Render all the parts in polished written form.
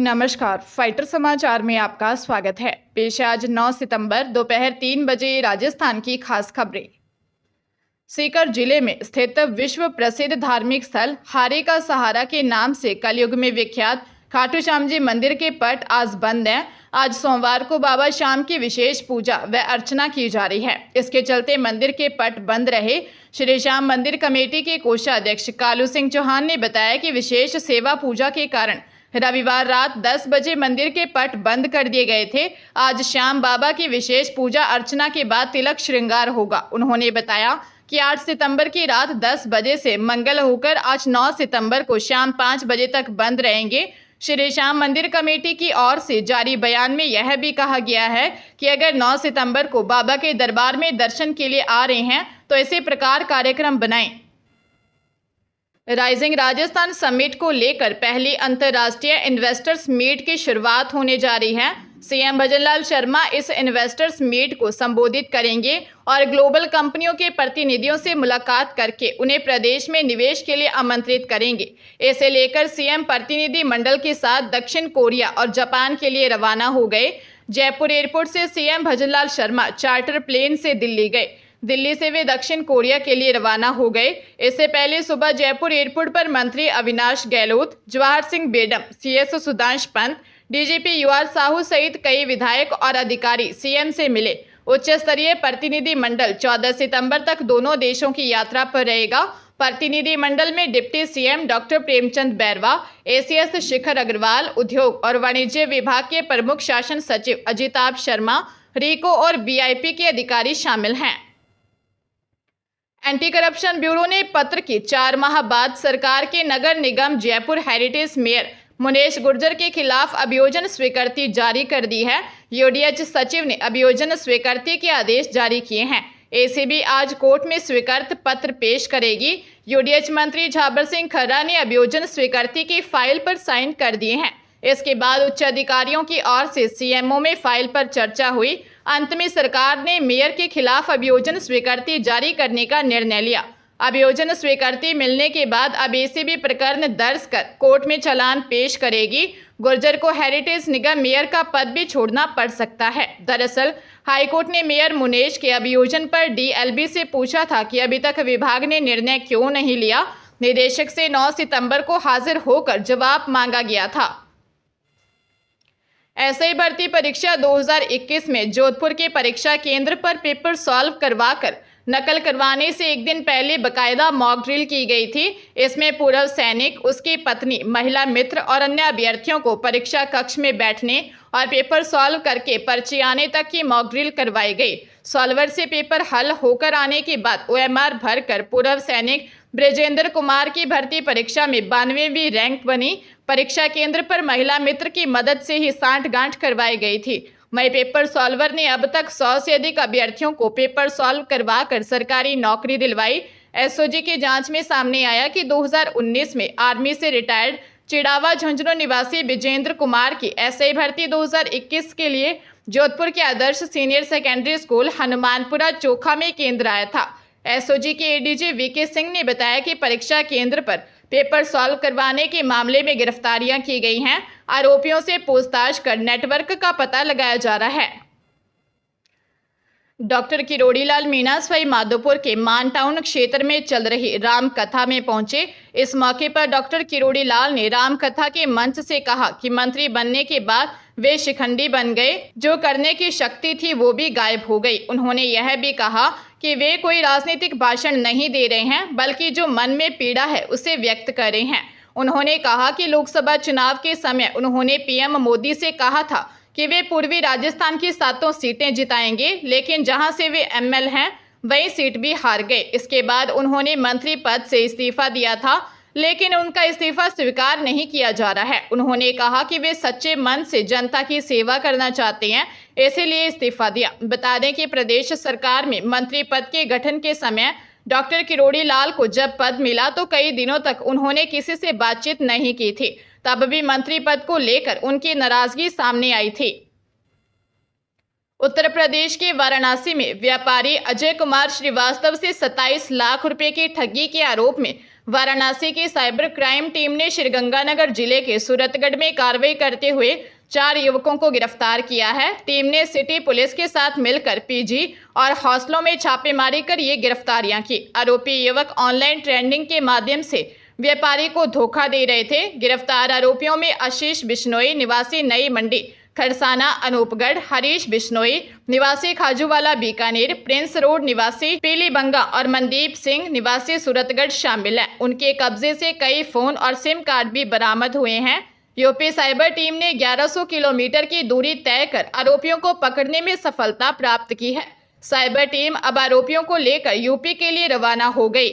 नमस्कार, फाइटर समाचार में आपका स्वागत है। पेश है आज 9 सितंबर दोपहर 3 बजे राजस्थान की खास खबरें। सीकर जिले में स्थित विश्व प्रसिद्ध धार्मिक स्थल हारे का सहारा के नाम से कलयुग में विख्यात खाटू श्याम जी मंदिर के पट आज बंद हैं। आज सोमवार को बाबा श्याम की विशेष पूजा व अर्चना की जा रही है। इसके चलते मंदिर के पट बंद रहे। श्री श्याम मंदिर कमेटी के कोषाध्यक्ष कालू सिंह चौहान ने बताया कि विशेष सेवा पूजा के कारण रविवार रात 10 बजे मंदिर के पट बंद कर दिए गए थे। आज श्याम बाबा की विशेष पूजा अर्चना के बाद तिलक श्रृंगार होगा। उन्होंने बताया कि 8 सितंबर की रात 10 बजे से मंगल होकर आज 9 सितंबर को शाम 5 बजे तक बंद रहेंगे। श्री श्याम मंदिर कमेटी की ओर से जारी बयान में यह भी कहा गया है कि अगर 9 सितंबर को बाबा के दरबार में दर्शन के लिए आ रहे हैं तो इसी प्रकार कार्यक्रम बनाएं। राइजिंग राजस्थान समिट को लेकर पहली अंतर्राष्ट्रीय इन्वेस्टर्स मीट की शुरुआत होने जा रही है। सीएम भजनलाल शर्मा इस इन्वेस्टर्स मीट को संबोधित करेंगे और ग्लोबल कंपनियों के प्रतिनिधियों से मुलाकात करके उन्हें प्रदेश में निवेश के लिए आमंत्रित करेंगे। इसे लेकर सीएम प्रतिनिधि मंडल के साथ दक्षिण कोरिया और जापान के लिए रवाना हो गए। जयपुर एयरपोर्ट से CM Bhajanlal Sharma charter plane से दिल्ली गए। दिल्ली से वे दक्षिण कोरिया के लिए रवाना हो गए। इससे पहले सुबह जयपुर एयरपोर्ट पर मंत्री Avinash Gehlot, Jawahar Singh Bedham, CS Sudhansh Pant, DGP UR Sahu सहित कई विधायक और अधिकारी सीएम से मिले। उच्च स्तरीय प्रतिनिधि मंडल 14 सितंबर तक दोनों देशों की यात्रा पर रहेगा। प्रतिनिधि मंडल में deputy CM doctor Premchand Bairwa, ACS Shikhar Agarwal, उद्योग और वाणिज्य विभाग के प्रमुख शासन सचिव अजिताभ शर्मा, रीको और बीआईपी के अधिकारी शामिल हैं। एंटी करप्शन ब्यूरो ने पत्र की 4 माह बाद सरकार के नगर निगम जयपुर हेरिटेज मेयर मुनेश गुर्जर के खिलाफ अभियोजन स्वीकृति जारी कर दी है। यूडीएच सचिव ने अभियोजन स्वीकृति के आदेश जारी किए हैं। एसीबी आज कोर्ट में स्वीकृत पत्र पेश करेगी। यूडीएच मंत्री झाबर सिंह खर्रा ने अभियोजन स्वीकृति की फाइल पर साइन कर दिए हैं। इसके बाद उच्च अधिकारियों की ओर से सीएमओ में फाइल पर चर्चा हुई। अंत में सरकार ने मेयर के खिलाफ अभियोजन स्वीकृति जारी करने का निर्णय लिया। अभियोजन स्वीकृति मिलने के बाद अब एसीबी प्रकरण दर्ज कर कोर्ट में चालान पेश करेगी। गुर्जर को हेरिटेज निगम मेयर का पद भी छोड़ना पड़ सकता है। दरअसल हाईकोर्ट ने मेयर मुनेश के अभियोजन पर डीएलबी से पूछा था कि अभी तक विभाग ने निर्णय क्यों नहीं लिया। निदेशक से 9 सितंबर को हाजिर होकर जवाब मांगा गया था। एसआई भर्ती परीक्षा 2021 में जोधपुर के परीक्षा केंद्र पर पेपर सॉल्व करवाकर नकल करवाने से एक दिन पहले बकायदा मॉक ड्रिल की गई थी। इसमें पूर्व सैनिक, उसकी पत्नी, महिला मित्र और अन्य अभ्यर्थियों को परीक्षा कक्ष में बैठने और पेपर सॉल्व करके पर्ची आने तक की मॉक ड्रिल करवाई गई। सॉल्वर से पेपर हल होकर आने के बाद ओएमआर भरकर पूर्व सैनिक ब्रजेंद्र कुमार की भर्ती परीक्षा में 92वीं रैंक बनी। परीक्षा केंद्र पर महिला मित्र की मदद से ही सांठ-गांठ करवाई गई थी। मई पेपर सॉल्वर ने अब तक 100 से अधिक अभ्यर्थियों को पेपर सॉल्व करवाकर सरकारी नौकरी दिलवाई। एसओजी की जांच में सामने आया कि 2019 में आर्मी से रिटायर्ड चिड़ावा झुंझुनू निवासी विजेंद्र कुमार की एसआई भर्ती 2021 के लिए जोधपुर के आदर्श सीनियर सेकेंडरी स्कूल हनुमानपुरा चोखा में केंद्र आया था। एसओजी के एडीजी वीके सिंह ने बताया कि परीक्षा केंद्र पर पेपर सॉल्व करवाने के मामले में गिरफ्तारियां की गई हैं। आरोपियों से पूछताछ कर नेटवर्क का पता लगाया जा रहा है। डॉक्टर किरोड़ीलाल मीणा सवाई माधोपुर के मान टाउन क्षेत्र में चल रही राम कथा में पहुंचे। इस मौके पर डॉक्टर किरोड़ीलाल ने राम कथा के मंच से कहा कि मंत्री बनने के बाद वे शिखंडी बन गए। जो करने की शक्ति थी वो भी गायब हो गई। उन्होंने यह भी कहा कि वे कोई राजनीतिक भाषण नहीं दे रहे हैं, बल्कि जो मन में पीड़ा है उसे व्यक्त कर रहे हैं। उन्होंने कहा कि लोकसभा चुनाव के समय उन्होंने पीएम मोदी से कहा था कि वे पूर्वी राजस्थान की 7 सीटें जिताएंगे, लेकिन जहां से वे एमएल हैं वही सीट भी हार गए। इसके बाद उन्होंने मंत्री पद से इस्तीफा दिया था, लेकिन उनका इस्तीफा स्वीकार नहीं किया जा रहा है। उन्होंने कहा कि वे सच्चे मन से जनता की सेवा करना चाहते हैं, इसीलिए इस्तीफा दिया। बता दें कि प्रदेश सरकार में मंत्री पद के गठन के समय डॉक्टर किरोड़ीलाल को जब पद मिला तो कई दिनों तक उन्होंने किसी से बातचीत नहीं की थी। तब भी मंत्री पद को लेकर उनकी नाराजगी सामने आई थी। उत्तर प्रदेश के वाराणसी में व्यापारी अजय कुमार श्रीवास्तव से 27 लाख रुपए की ठगी के आरोप में वाराणसी की साइबर क्राइम टीम ने श्रीगंगानगर जिले के सूरतगढ़ में कार्रवाई करते हुए 4 युवकों को गिरफ्तार किया है। टीम ने सिटी पुलिस के साथ मिलकर पीजी और हॉस्टलों में छापेमारी कर ये गिरफ्तारियां की। आरोपी युवक ऑनलाइन ट्रेडिंग के माध्यम से व्यापारी को धोखा दे रहे थे। गिरफ्तार आरोपियों में आशीष बिश्नोई निवासी नई मंडी खरसाना अनूपगढ़, हरीश बिश्नोई निवासी खाजूवाला बीकानेर, प्रिंस रोड निवासी पीलीबंगा और मनदीप सिंह निवासी सूरतगढ़ शामिल है। उनके कब्जे से कई फोन और सिम कार्ड भी बरामद हुए हैं। यूपी साइबर टीम ने 1100 किलोमीटर की दूरी तय कर आरोपियों को पकड़ने में सफलता प्राप्त की है। साइबर टीम अब आरोपियों को लेकर यूपी के लिए रवाना हो गई।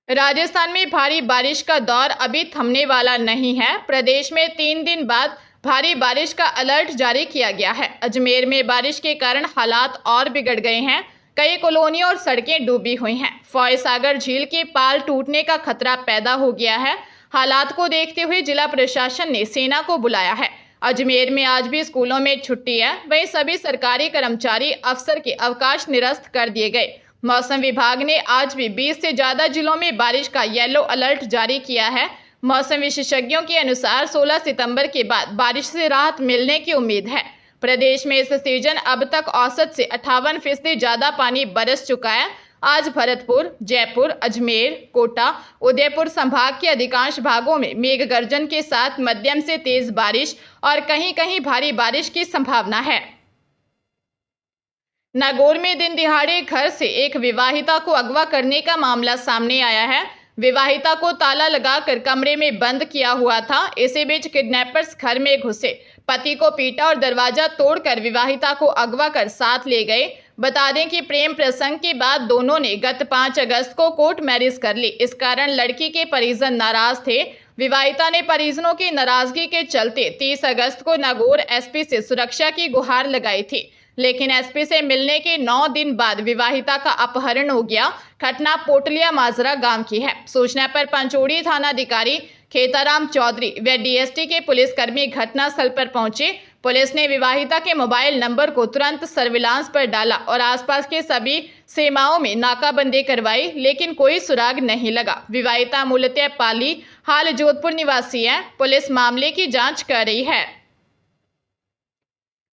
राजस्थान में भारी बारिश का दौर अभी थमने वाला नहीं है। प्रदेश में 3 दिन बाद भारी बारिश का अलर्ट जारी किया गया है। अजमेर में बारिश के कारण हालात और बिगड़ गए हैं। कई कॉलोनियों और सड़कें डूबी हुई हैं। फॉयसागर झील के पाल टूटने का खतरा पैदा हो गया है। हालात को देखते हुए जिला प्रशासन ने सेना को बुलाया है। अजमेर में आज भी स्कूलों में छुट्टी है। वहीं सभी सरकारी कर्मचारी अफसर के अवकाश निरस्त कर दिए गए। मौसम विभाग ने आज भी 20 से ज्यादा जिलों में बारिश का येलो अलर्ट जारी किया है। मौसम विशेषज्ञों के अनुसार 16 सितंबर के बाद बारिश से राहत मिलने की उम्मीद है। प्रदेश में इस सीजन अब तक औसत से 58% ज्यादा पानी बरस चुका है। आज भरतपुर, जयपुर, अजमेर, कोटा, उदयपुर संभाग के अधिकांश भागों में मेघ गर्जन के साथ मध्यम से तेज बारिश और कहीं-कहीं भारी बारिश की संभावना है। नागौर में दिन दिहाड़े घर से एक विवाहिता को अगवा करने का मामला सामने आया है। विवाहिता को ताला लगाकर कमरे में बंद किया हुआ था। इसी बीच किडनैपर्स घर में घुसे, पति को पीटा और दरवाजा तोड़कर विवाहिता को अगवा कर साथ ले गए। बता दें कि प्रेम प्रसंग के बाद दोनों ने गत 5 अगस्त को कोर्ट मैरिज कर ली। इस कारण लड़की के परिजन नाराज थे। विवाहिता ने परिजनों की नाराजगी के चलते 30 अगस्त को नागौर एसपी से सुरक्षा की गुहार लगाई थी, लेकिन एसपी से मिलने के 9 दिन बाद विवाहिता का अपहरण हो गया। घटना पोटलिया माजरा गांव की है। सूचना पर पंचोड़ी थानाधिकारी खेताराम चौधरी व डीएसटी के पुलिसकर्मी घटनास्थल पर पहुंचे। पुलिस ने विवाहिता के मोबाइल नंबर को तुरंत सर्विलांस पर डाला और आसपास के सभी सीमाओं में नाकाबंदी करवाई, लेकिन कोई सुराग नहीं लगा। विवाहिता मूलतः पाली, हाल जोधपुर निवासी है। पुलिस मामले की जांच कर रही है।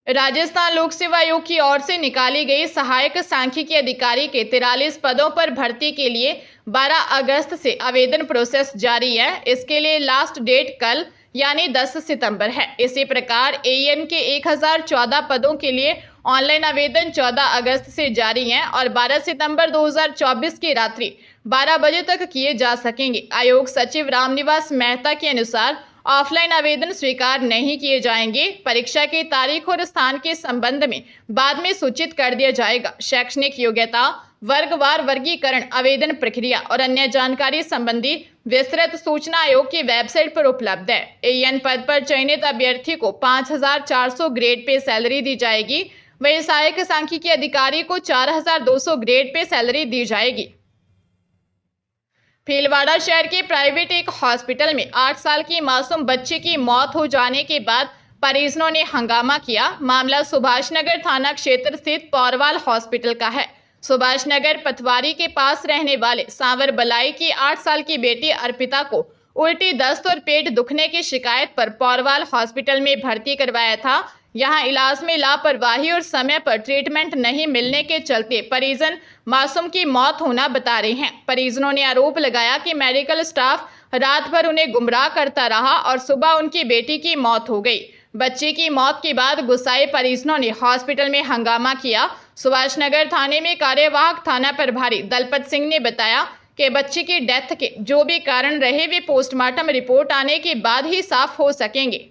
राजस्थान लोक सेवा आयोग की ओर से निकाली गई सहायक सांख्यिकी अधिकारी के 43 पदों पर भर्ती के लिए 12 अगस्त से आवेदन प्रोसेस जारी है। इसके लिए लास्ट डेट कल यानी 10 सितंबर है। इसी प्रकार एएन के 1014 पदों के लिए ऑनलाइन आवेदन 14 अगस्त से जारी हैं और 12 सितंबर 2024 की रात्रि 12 बजे तक किए जा सकेंगे। आयोग सचिव रामनिवास मेहता के अनुसार ऑफलाइन आवेदन स्वीकार नहीं किए जाएंगे। परीक्षा की तारीख और स्थान के संबंध में बाद में सूचित कर दिया जाएगा। शैक्षणिक योग्यता, वर्गवार वर्गीकरण, आवेदन प्रक्रिया और अन्य जानकारी संबंधी विस्तृत सूचना आयोग की वेबसाइट पर उपलब्ध है। एएन पद पर चयनित अभ्यर्थी को 5400 ग्रेड पे सैलरी दी जाएगी। वहीं सहायक सांख्यिकी अधिकारी को 4200 ग्रेड पे सैलरी दी जाएगी। भीलवाड़ा शहर के प्राइवेट एक हॉस्पिटल में 8 साल की मासूम बच्ची की मौत हो जाने के बाद परिजनों ने हंगामा किया। मामला सुभाष नगर थाना क्षेत्र स्थित पौरवाल हॉस्पिटल का है। सुभाष नगर पथवारी के पास रहने वाले सांवर बलाई की 8 साल की बेटी अर्पिता को उल्टी, दस्त और पेट दुखने की शिकायत पर पौरवाल हॉस्पिटल में भर्ती करवाया था। यहां इलाज में लापरवाही और समय पर ट्रीटमेंट नहीं मिलने के चलते परिजन मासूम की मौत होना बता रहे हैं। परिजनों ने आरोप लगाया कि मेडिकल स्टाफ रात भर उन्हें गुमराह करता रहा और सुबह उनकी बेटी की मौत हो गई। बच्ची की मौत के बाद गुस्साए परिजनों ने हॉस्पिटल में हंगामा किया। सुभाष नगर थाने में कार्यवाहक थाना प्रभारी दलपत सिंह ने बताया कि बच्ची की डेथ के जो भी कारण रहे वे पोस्टमार्टम रिपोर्ट आने के बाद ही साफ हो सकेंगे।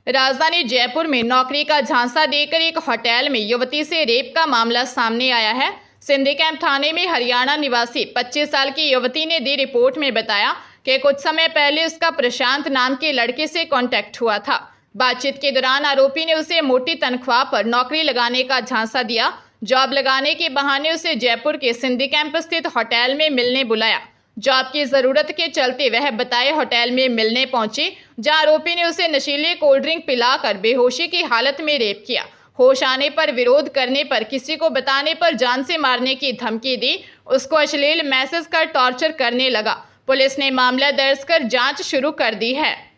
राजधानी जयपुर में नौकरी का झांसा देकर एक होटल में युवती से रेप का मामला सामने आया है। सिंधी कैंप थाने में हरियाणा निवासी 25 साल की युवती ने दी रिपोर्ट में बताया कि कुछ समय पहले उसका प्रशांत नाम के लड़के से कांटेक्ट हुआ था। बातचीत के दौरान आरोपी ने उसे मोटी तनख्वाह पर नौकरी लगाने का झांसा दिया। जॉब लगाने के बहाने उसे जयपुर के सिंधी कैंप स्थित होटल में मिलने बुलाया। जॉब की जरूरत के चलते वह बताए होटल में मिलने पहुंची, जहां आरोपी ने उसे नशीले कोल्ड ड्रिंक पिलाकर बेहोशी की हालत में रेप किया। होश आने पर विरोध करने पर, किसी को बताने पर जान से मारने की धमकी दी, उसको अश्लील मैसेज कर टॉर्चर करने लगा। पुलिस ने मामला दर्ज कर जांच शुरू कर दी है।